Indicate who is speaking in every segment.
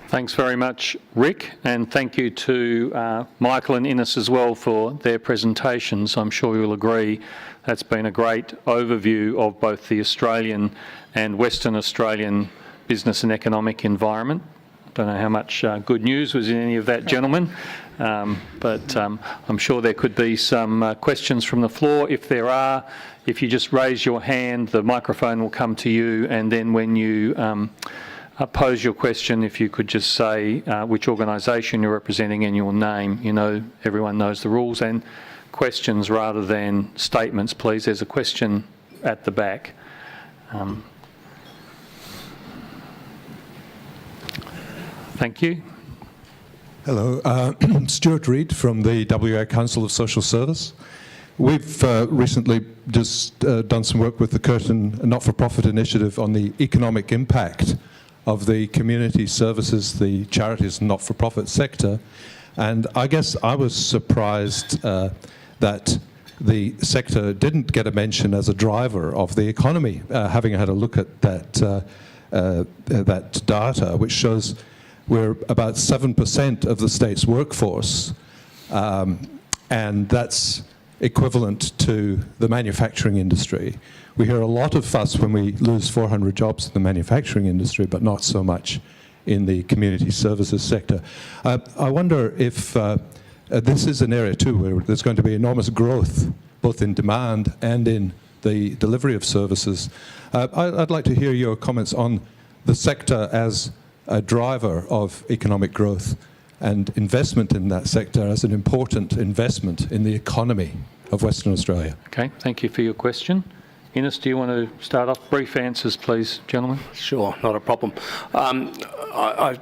Speaker 1: Thanks very much, Rick, and thank you to Michael and Innes as well for their presentations. I'm sure you'll agree that's been a great overview of both the Australian and Western Australian business and economic environment. I don't know how much good news was in any of that, gentlemen, but I'm sure there could be some questions from the floor. If there are, if you just raise your hand, the microphone will come to you, and then when you pose your question, if you could just say which organisation you're representing and your name. You know, everyone knows the rules. And questions rather than statements, please. There's a question at the back. Thank you.
Speaker 2: Hello, Stuart Reid from the WA Council of Social Service. We've recently just done some work with the Curtin Not-for-Profit Initiative on the economic impact of the community services, the charities and not-for-profit sector. And I guess I was surprised that the sector didn't get a mention as a driver of the economy, having had a look at that data, which shows we're about 7% of the state's workforce, and that's equivalent to the manufacturing industry. We hear a lot of fuss when we lose 400 jobs in the manufacturing industry, but not so much in the community services sector. I wonder if this is an area too where there's going to be enormous growth, both in demand and in the delivery of services. I'd like to hear your comments on the sector as a driver of economic growth and investment in that sector as an important investment in the economy of Western Australia.
Speaker 1: Okay, thank you for your question. Innes, do you want to start off? Brief answers, please, gentlemen.
Speaker 3: Sure, not a problem. I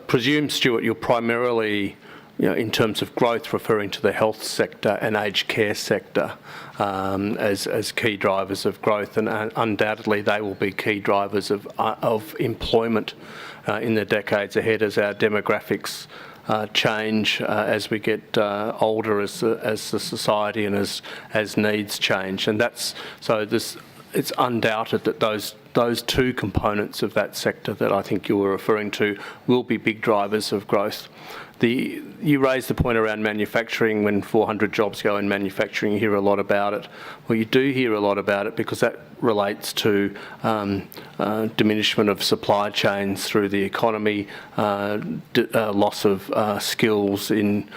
Speaker 3: presume, Stuart, you're primarily, in terms of growth, referring to the health sector and aged care sector as key drivers of growth, and undoubtedly they will be key drivers of employment in the decades ahead as our demographics change as we get older as the society and as needs change, and it's undoubted that those two components of that sector that I think you were referring to will be big drivers of growth. You raised the point around manufacturing. When 400 jobs go in manufacturing, you hear a lot about it. Well, you do hear a lot about it because that relates to diminishment of supply chains through the economy, loss of skills in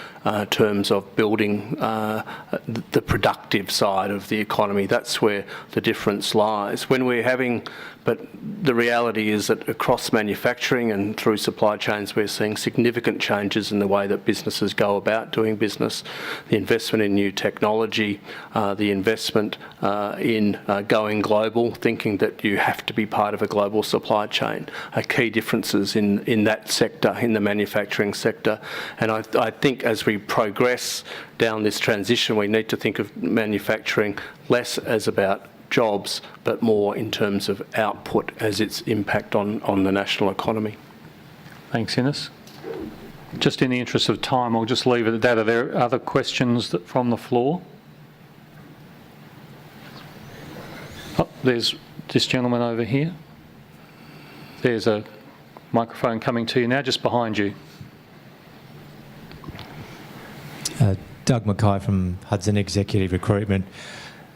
Speaker 3: terms of building the productive side of the economy. That's where the difference lies. But the reality is that across manufacturing and through supply chains, we're seeing significant changes in the way that businesses go about doing business. The investment in new technology, the investment in going global, thinking that you have to be part of a global supply chain, are key differences in that sector, in the manufacturing sector. And I think as we progress down this transition, we need to think of manufacturing less as about jobs, but more in terms of output as its impact on the national economy.
Speaker 1: Thanks, Innes. Just in the interest of time, I'll just leave it at that. Are there other questions from the floor? Oh, there's this gentleman over here. There's a microphone coming to you now, just behind you.
Speaker 4: Doug Mackay from Hudson Executive Recruitment.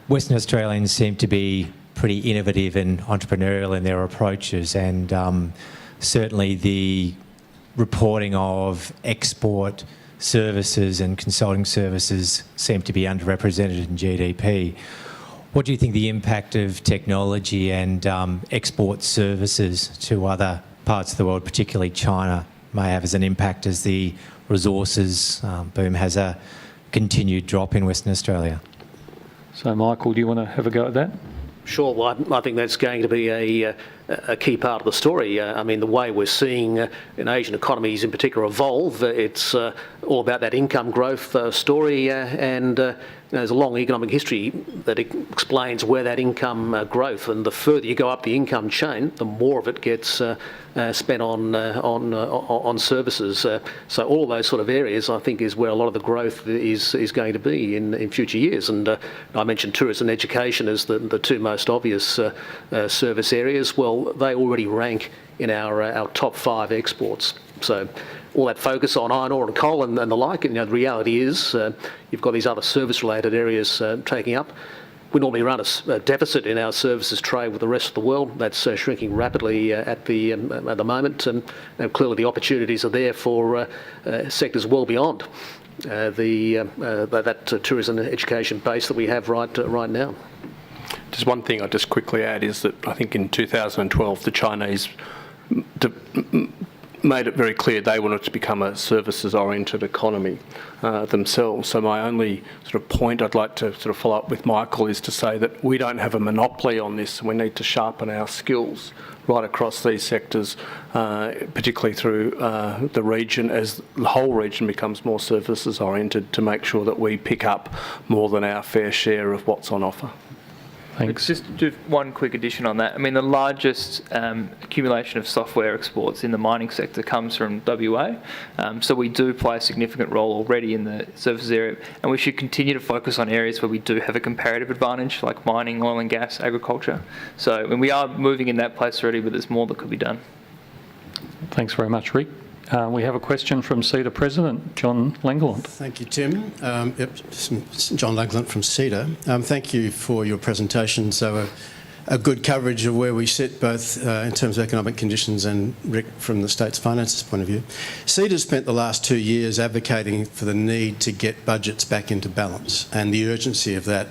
Speaker 4: Western Australians seem to be pretty innovative and entrepreneurial in their approaches, and certainly the reporting of export services and consulting services seem to be underrepresented in GDP. What do you think the impact of technology and export services to other parts of the world, particularly China, may have as an impact as the resources boom has a continued drop in Western Australia?
Speaker 1: So, Michael, do you want to have a go at that?
Speaker 5: Sure. Well, I think that's going to be a key part of the story. I mean, the way we're seeing in Asian economies in particular evolve, it's all about that income growth story and there's a long economic history that explains where that income growth, and the further you go up the income chain, the more of it gets spent on services. So all those sort of areas, I think, is where a lot of the growth is going to be in future years. And I mentioned tourism and education as the two most obvious service areas. Well, they already rank in our top 5 exports. So all that focus on iron ore and coal and the like, and the reality is you've got these other service-related areas taking up. We normally run a deficit in our services trade with the rest of the world. That's shrinking rapidly at the moment, and clearly the opportunities are there for sectors well beyond that tourism and education base that we have right now.
Speaker 3: Just one thing I'd just quickly add is that I think in 2012 the Chinese made it very clear they wanted to become a services-oriented economy themselves. So my only sort of point I'd like to sort of follow up with Michael is to say that we don't have a monopoly on this, and we need to sharpen our skills right across these sectors, particularly through the region, as the whole region becomes more services-oriented, to make sure that we pick up more than our fair share of what's on offer.
Speaker 1: Thanks.
Speaker 6: Just do one quick addition on that. I mean, the largest accumulation of software exports in the mining sector comes from WA. So we do play a significant role already in the services area, and we should continue to focus on areas where we do have a comparative advantage, like mining, oil and gas, agriculture. So and we are moving in that place already, but there's more that could be done.
Speaker 1: Thanks very much, Rick. We have a question from CEDA President, John Langland.
Speaker 7: Thank you, Tim. John Langland from CEDA. Thank you for your presentation. So a good coverage of where we sit, both in terms of economic conditions and, Rick, from the state's finances point of view. CEDA spent the last 2 years advocating for the need to get budgets back into balance and the urgency of that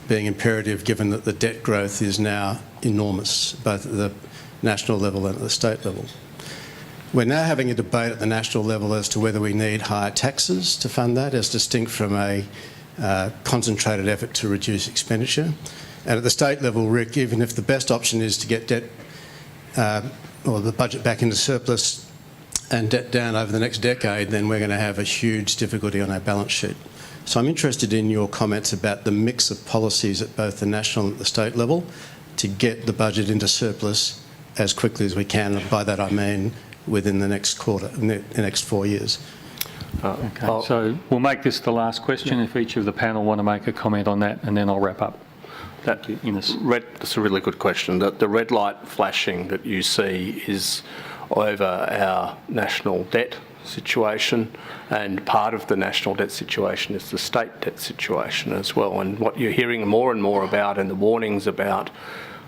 Speaker 7: being imperative, given that the debt growth is now enormous, both at the national level and at the state level. We're now having a debate at the national level as to whether we need higher taxes to fund that, as distinct from a concentrated effort to reduce expenditure. And at the state level, Rick, even if the best option is to get debt or the budget back into surplus and debt down over the next decade, then we're going to have a huge difficulty on our balance sheet. So I'm interested in your comments about the mix of policies at both the national and the state level to get the budget into surplus as quickly as we can. And by that I mean within the next the next 4 years.
Speaker 1: Okay, so we'll make this the last question if each of the panel want to make a comment on that, and then I'll wrap up. That's
Speaker 3: a really good question. The red light flashing that you see is over our national debt situation, and part of the national debt situation is the state debt situation as well. And what you're hearing more and more about, and the warnings about,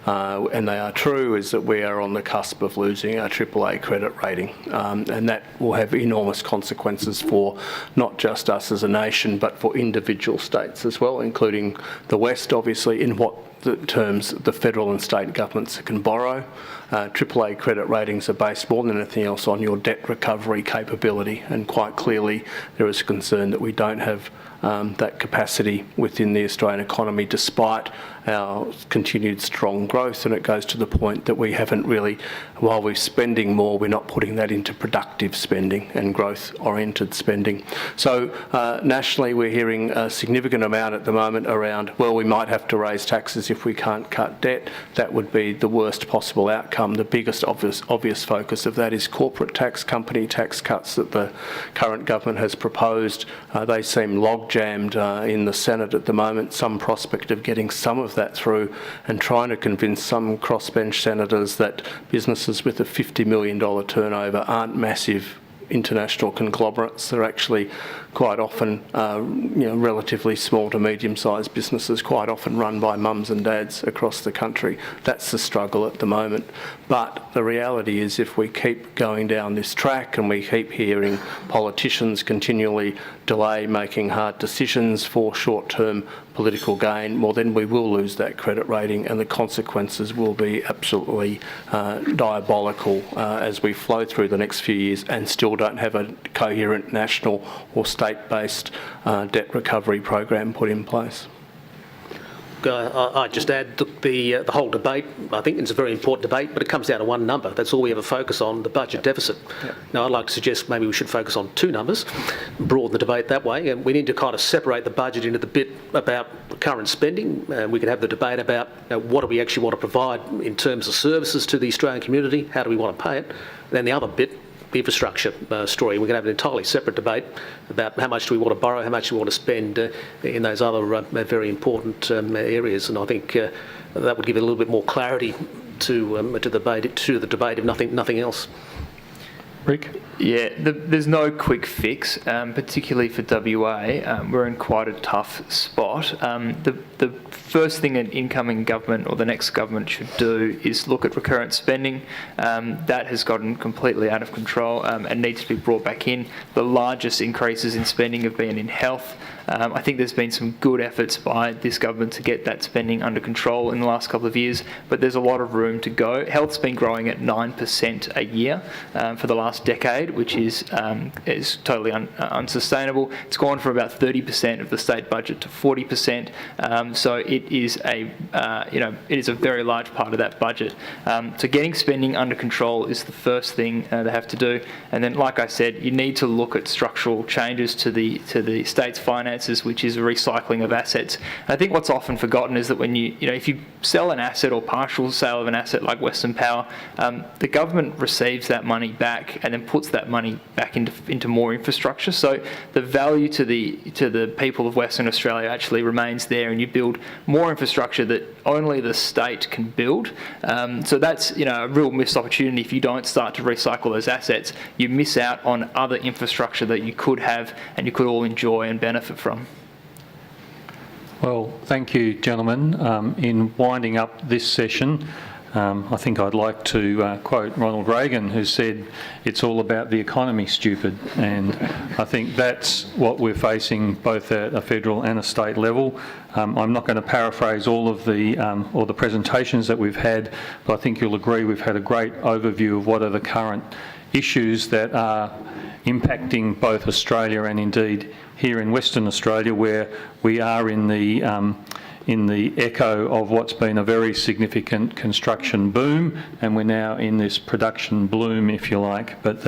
Speaker 3: and they are true, is that we are on the cusp of losing our AAA credit rating, and that will have enormous consequences for not just us as a nation, but for individual states as well, including the West, obviously, in what terms the federal and state governments can borrow. AAA credit ratings are based more than anything else on your debt recovery capability, and quite clearly there is concern that we don't have that capacity within the Australian economy, despite our continued strong growth. And it goes to the point that we haven't really, while we're spending more, we're not putting that into productive spending and growth-oriented spending. So nationally, we're hearing a significant amount at the moment around, well, we might have to raise taxes if we can't cut debt. That would be the worst possible outcome. The biggest obvious focus of that is corporate tax, company tax cuts that the current government has proposed. They seem log-jammed in the Senate at the moment. Some prospect of getting some of that through, and trying to convince some crossbench senators that businesses with a $50 million turnover aren't massive international conglomerates. They're actually quite often relatively small to medium-sized businesses, quite often run by mums and dads across the country. That's the struggle at the moment. But the reality is, if we keep going down this track and we keep hearing politicians continually delay making hard decisions for short-term political gain, well, then we will lose that credit rating, and the consequences will be absolutely diabolical as we flow through the next few years and still don't have a coherent national or state-based debt recovery program put in place.
Speaker 5: I'd just add the whole debate, I think it's a very important debate, but it comes down to one number. That's all we ever focus on, the budget deficit. Now, I'd like to suggest maybe we should focus on two numbers, broaden the debate that way, and we need to kind of separate the budget into the bit about current spending. We can have the debate about what do we actually want to provide in terms of services to the Australian community, how do we want to pay it, and then the other bit, the infrastructure story. We can have an entirely separate debate about how much do we want to borrow, how much do we want to spend in those other very important areas, and I think that would give it a little bit more clarity to the debate, if nothing else.
Speaker 1: Rick?
Speaker 6: Yeah, there's no quick fix, particularly for WA. We're in quite a tough spot. The first thing an incoming government or the next government should do is look at recurrent spending. That has gotten completely out of control and needs to be brought back in. The largest increases in spending have been in health. I think there's been some good efforts by this government to get that spending under control in the last couple of years, but there's a lot of room to go. Health's been growing at 9% a year for the last decade, which is totally unsustainable. It's gone from about 30% of the state budget to 40%. So it is a very large part of that budget. So getting spending under control is the first thing they have to do. And then, like I said, you need to look at structural changes to the state's finances, which is a recycling of assets. And I think what's often forgotten is that when if you sell an asset or partial sale of an asset like Western Power, the government receives that money back and then puts that money back into more infrastructure. So the value to the people of Western Australia actually remains there, and you build more infrastructure that only the state can build. So that's a real missed opportunity. If you don't start to recycle those assets, you miss out on other infrastructure that you could have and you could all enjoy and benefit from.
Speaker 1: Well, thank you, gentlemen. In winding up this session, I think I'd like to quote Ronald Reagan, who said, "It's all about the economy, stupid." And I think that's what we're facing both at a federal and a state level. I'm not going to paraphrase all of the presentations that we've had, but I think you'll agree we've had a great overview of what are the current issues that are impacting both Australia and indeed here in Western Australia, where we are in the echo of what's been a very significant construction boom, and we're now in this production bloom, if you like, but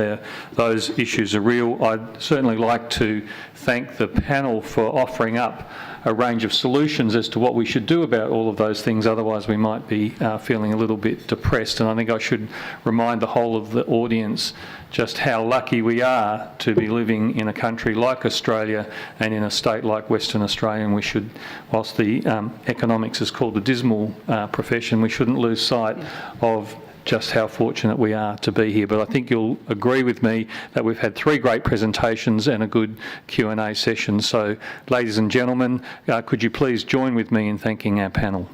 Speaker 1: those issues are real. I'd certainly like to thank the panel for offering up a range of solutions as to what we should do about all of those things, otherwise we might be feeling a little bit depressed. And I think I should remind the whole of the audience just how lucky we are to be living in a country like Australia and in a state like Western Australia. And we should, whilst the economics is called the dismal profession, we shouldn't lose sight of just how fortunate we are to be here. But I think you'll agree with me that we've had three great presentations and a good Q&A session. So, ladies and gentlemen, could you please join with me in thanking our panel?